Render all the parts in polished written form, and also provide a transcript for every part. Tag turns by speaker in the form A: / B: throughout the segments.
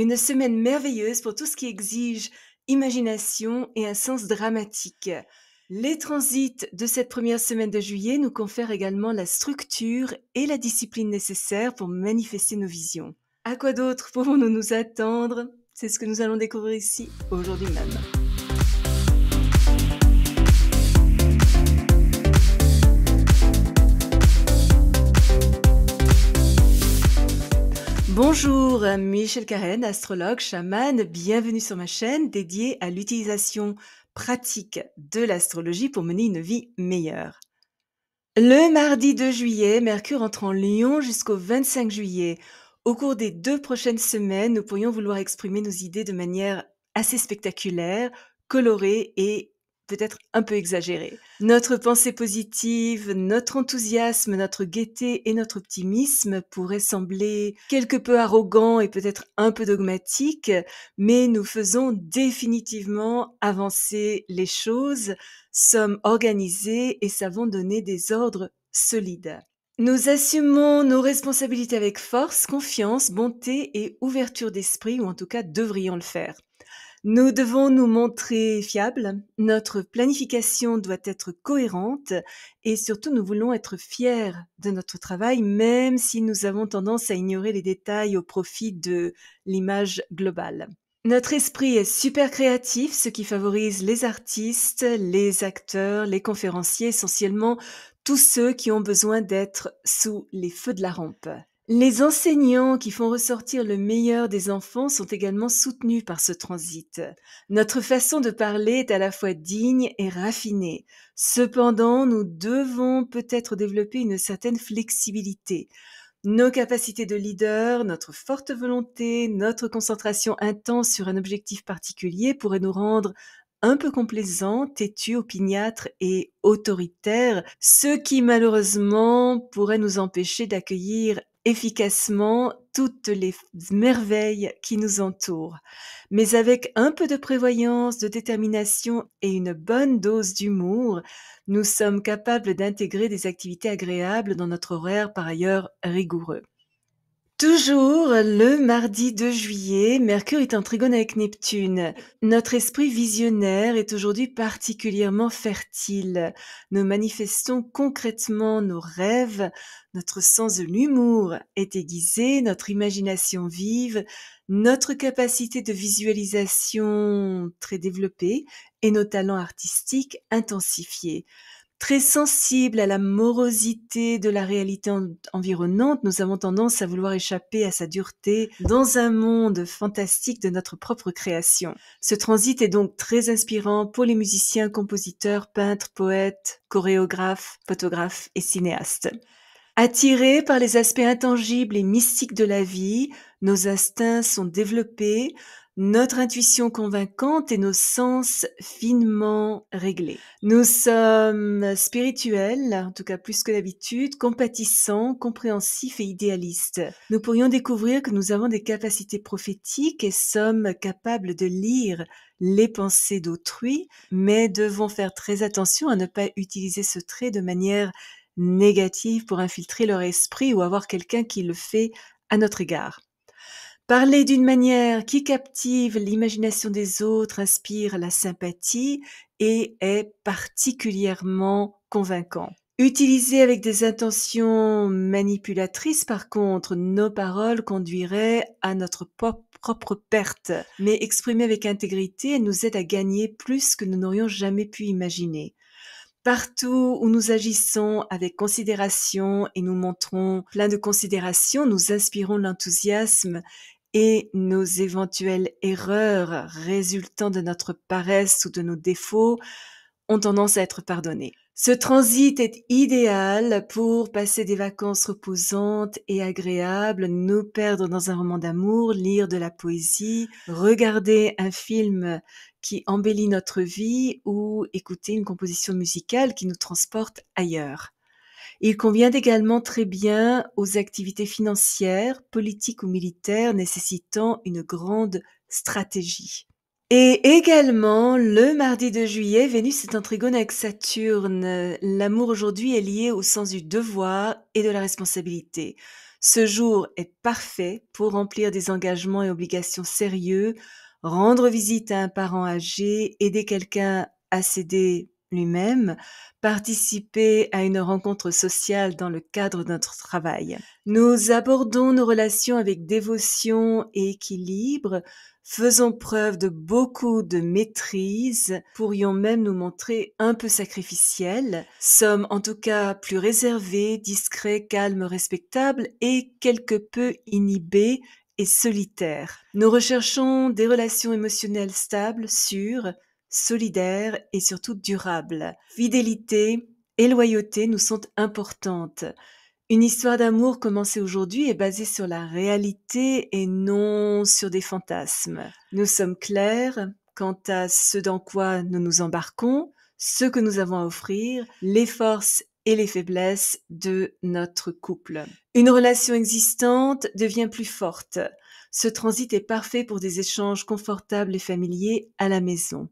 A: Une semaine merveilleuse pour tout ce qui exige imagination et un sens dramatique. Les transits de cette première semaine de juillet nous confèrent également la structure et la discipline nécessaires pour manifester nos visions. À quoi d'autre pouvons-nous nous attendre? C'est ce que nous allons découvrir ici aujourd'hui même. Bonjour, Michel Carène, astrologue, chamane, bienvenue sur ma chaîne dédiée à l'utilisation pratique de l'astrologie pour mener une vie meilleure. Le mardi 2 juillet, Mercure entre en Lion jusqu'au 25 juillet. Au cours des 2 prochaines semaines, nous pourrions vouloir exprimer nos idées de manière assez spectaculaire, colorée et peut-être un peu exagérée. Notre pensée positive, notre enthousiasme, notre gaieté et notre optimisme pourraient sembler quelque peu arrogants et peut-être un peu dogmatiques, mais nous faisons définitivement avancer les choses, sommes organisés et savons donner des ordres solides. Nous assumons nos responsabilités avec force, confiance, bonté et ouverture d'esprit, ou en tout cas devrions le faire. Nous devons nous montrer fiables, notre planification doit être cohérente et surtout nous voulons être fiers de notre travail, même si nous avons tendance à ignorer les détails au profit de l'image globale. Notre esprit est super créatif, ce qui favorise les artistes, les acteurs, les conférenciers, essentiellement tous ceux qui ont besoin d'être sous les feux de la rampe. Les enseignants qui font ressortir le meilleur des enfants sont également soutenus par ce transit. Notre façon de parler est à la fois digne et raffinée. Cependant, nous devons peut-être développer une certaine flexibilité. Nos capacités de leader, notre forte volonté, notre concentration intense sur un objectif particulier pourraient nous rendre un peu complaisants, têtus, opiniâtres et autoritaires, ce qui malheureusement pourrait nous empêcher d'accueillir efficacement toutes les merveilles qui nous entourent. Mais avec un peu de prévoyance, de détermination et une bonne dose d'humour, nous sommes capables d'intégrer des activités agréables dans notre horaire par ailleurs rigoureux. Toujours le mardi 2 juillet, Mercure est en trigone avec Neptune. Notre esprit visionnaire est aujourd'hui particulièrement fertile. Nous manifestons concrètement nos rêves, notre sens de l'humour est aiguisé, notre imagination vive, notre capacité de visualisation très développée et nos talents artistiques intensifiés. Très sensibles à la morosité de la réalité environnante, nous avons tendance à vouloir échapper à sa dureté dans un monde fantastique de notre propre création. Ce transit est donc très inspirant pour les musiciens, compositeurs, peintres, poètes, chorégraphes, photographes et cinéastes. Attirés par les aspects intangibles et mystiques de la vie, nos instincts sont développés, notre intuition convaincante et nos sens finement réglés. Nous sommes spirituels, en tout cas plus que d'habitude, compatissants, compréhensifs et idéalistes. Nous pourrions découvrir que nous avons des capacités prophétiques et sommes capables de lire les pensées d'autrui, mais devons faire très attention à ne pas utiliser ce trait de manière négative pour infiltrer leur esprit ou avoir quelqu'un qui le fait à notre égard. Parler d'une manière qui captive l'imagination des autres inspire la sympathie et est particulièrement convaincant. Utiliser avec des intentions manipulatrices, par contre, nos paroles conduiraient à notre propre perte. Mais exprimées avec intégrité, elles nous aident à gagner plus que nous n'aurions jamais pu imaginer. Partout où nous agissons avec considération et nous montrons plein de considération, nous inspirons l'enthousiasme et nos éventuelles erreurs résultant de notre paresse ou de nos défauts ont tendance à être pardonnées. Ce transit est idéal pour passer des vacances reposantes et agréables, nous perdre dans un roman d'amour, lire de la poésie, regarder un film qui embellit notre vie ou écouter une composition musicale qui nous transporte ailleurs. Il convient également très bien aux activités financières, politiques ou militaires nécessitant une grande stratégie. Et également, le mardi 2 juillet, Vénus est en trigone avec Saturne. L'amour aujourd'hui est lié au sens du devoir et de la responsabilité. Ce jour est parfait pour remplir des engagements et obligations sérieux, rendre visite à un parent âgé, aider quelqu'un à s'aider lui-même, participer à une rencontre sociale dans le cadre de notre travail. Nous abordons nos relations avec dévotion et équilibre, faisons preuve de beaucoup de maîtrise, pourrions même nous montrer un peu sacrificiels, sommes en tout cas plus réservés, discrets, calmes, respectables et quelque peu inhibés et solitaires. Nous recherchons des relations émotionnelles stables, sûres, solidaires et surtout durables. Fidélité et loyauté nous sont importantes. Une histoire d'amour commencée aujourd'hui est basée sur la réalité et non sur des fantasmes. Nous sommes clairs quant à ce dans quoi nous nous embarquons, ce que nous avons à offrir, les forces et les faiblesses de notre couple. Une relation existante devient plus forte. Ce transit est parfait pour des échanges confortables et familiers à la maison.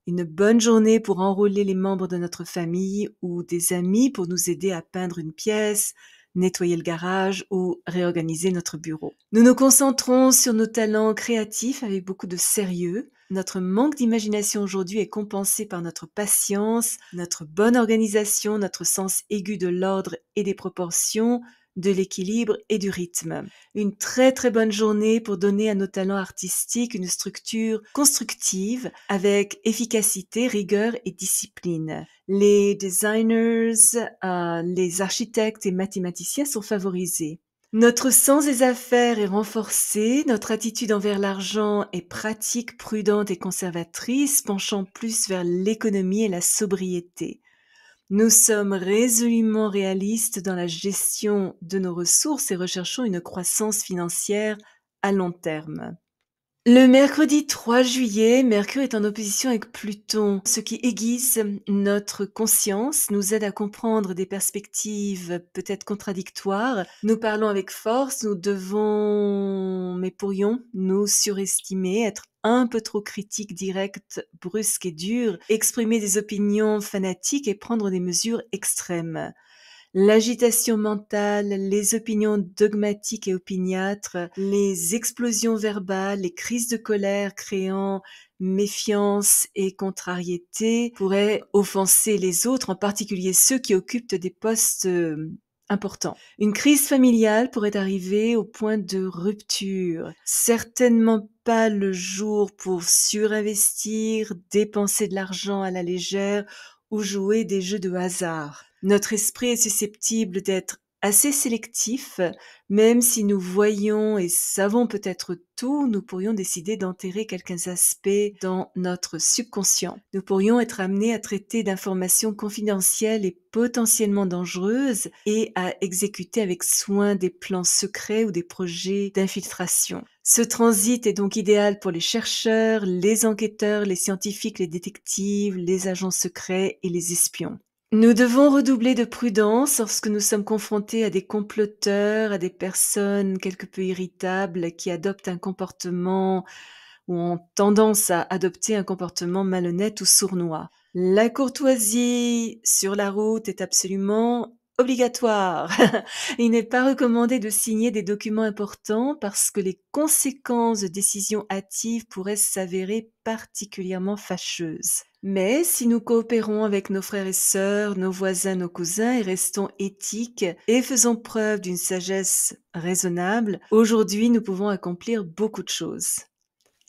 A: Une bonne journée pour enrôler les membres de notre famille ou des amis pour nous aider à peindre une pièce, nettoyer le garage ou réorganiser notre bureau. Nous nous concentrons sur nos talents créatifs avec beaucoup de sérieux. Notre manque d'imagination aujourd'hui est compensé par notre patience, notre bonne organisation, notre sens aigu de l'ordre et des proportions, de l'équilibre et du rythme. Une très très bonne journée pour donner à nos talents artistiques une structure constructive avec efficacité, rigueur et discipline. Les designers, les architectes et mathématiciens sont favorisés. Notre sens des affaires est renforcé, notre attitude envers l'argent est pratique, prudente et conservatrice, penchant plus vers l'économie et la sobriété. Nous sommes résolument réalistes dans la gestion de nos ressources et recherchons une croissance financière à long terme. Le mercredi 3 juillet, Mercure est en opposition avec Pluton, ce qui aiguise notre conscience, nous aide à comprendre des perspectives peut-être contradictoires. Nous parlons avec force, mais pourrions nous surestimer, être un peu trop critiques, directs, brusques et durs, exprimer des opinions fanatiques et prendre des mesures extrêmes. L'agitation mentale, les opinions dogmatiques et opiniâtres, les explosions verbales, les crises de colère créant méfiance et contrariété pourraient offenser les autres, en particulier ceux qui occupent des postes importants. Une crise familiale pourrait arriver au point de rupture. Certainement pas le jour pour surinvestir, dépenser de l'argent à la légère ou jouer des jeux de hasard. Notre esprit est susceptible d'être assez sélectif, même si nous voyons et savons peut-être tout, nous pourrions décider d'enterrer quelques aspects dans notre subconscient. Nous pourrions être amenés à traiter d'informations confidentielles et potentiellement dangereuses et à exécuter avec soin des plans secrets ou des projets d'infiltration. Ce transit est donc idéal pour les chercheurs, les enquêteurs, les scientifiques, les détectives, les agents secrets et les espions. Nous devons redoubler de prudence lorsque nous sommes confrontés à des comploteurs, à des personnes quelque peu irritables qui adoptent un comportement ou ont tendance à adopter un comportement malhonnête ou sournois. La courtoisie sur la route est absolument obligatoire. Il n'est pas recommandé de signer des documents importants parce que les conséquences de décisions hâtives pourraient s'avérer particulièrement fâcheuses. Mais si nous coopérons avec nos frères et sœurs, nos voisins, nos cousins et restons éthiques et faisons preuve d'une sagesse raisonnable, aujourd'hui nous pouvons accomplir beaucoup de choses.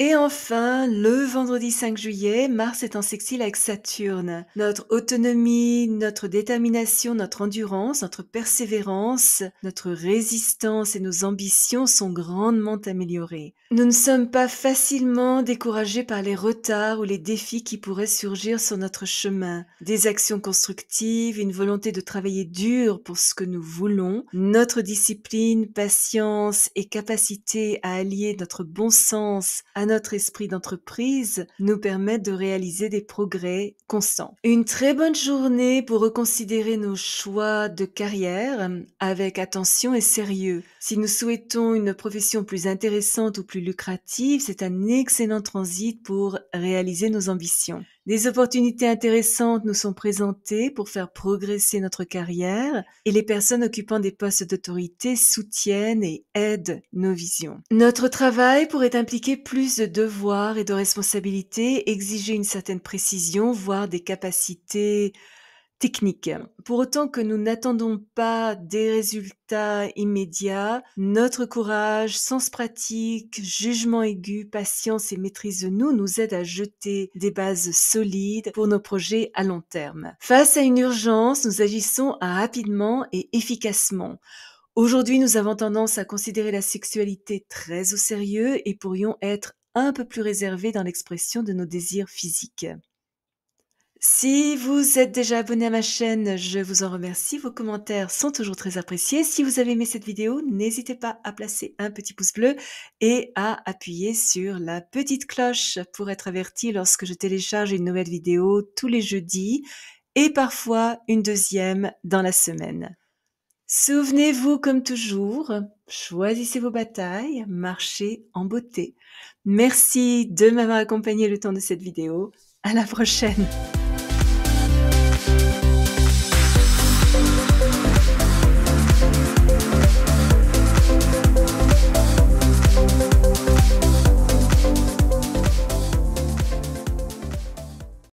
A: Et enfin, le vendredi 5 juillet, Mars est en sextile avec Saturne. Notre autonomie, notre détermination, notre endurance, notre persévérance, notre résistance et nos ambitions sont grandement améliorées. Nous ne sommes pas facilement découragés par les retards ou les défis qui pourraient surgir sur notre chemin. Des actions constructives, une volonté de travailler dur pour ce que nous voulons, notre discipline, patience et capacité à allier notre bon sens à notre esprit d'entreprise nous permettent de réaliser des progrès constants. Une très bonne journée pour reconsidérer nos choix de carrière avec attention et sérieux. Si nous souhaitons une profession plus intéressante ou plus plus lucrative, c'est un excellent transit pour réaliser nos ambitions. Des opportunités intéressantes nous sont présentées pour faire progresser notre carrière et les personnes occupant des postes d'autorité soutiennent et aident nos visions. Notre travail pourrait impliquer plus de devoirs et de responsabilités, exiger une certaine précision, voire des capacités technique. Pour autant que nous n'attendons pas des résultats immédiats, notre courage, sens pratique, jugement aigu, patience et maîtrise de nous aident à jeter des bases solides pour nos projets à long terme. Face à une urgence, nous agissons rapidement et efficacement. Aujourd'hui, nous avons tendance à considérer la sexualité très au sérieux et pourrions être un peu plus réservés dans l'expression de nos désirs physiques. Si vous êtes déjà abonné à ma chaîne, je vous en remercie. Vos commentaires sont toujours très appréciés. Si vous avez aimé cette vidéo, n'hésitez pas à placer un petit pouce bleu et à appuyer sur la petite cloche pour être averti lorsque je télécharge une nouvelle vidéo tous les jeudis et parfois une deuxième dans la semaine. Souvenez-vous comme toujours, choisissez vos batailles, marchez en beauté. Merci de m'avoir accompagné le temps de cette vidéo. À la prochaine!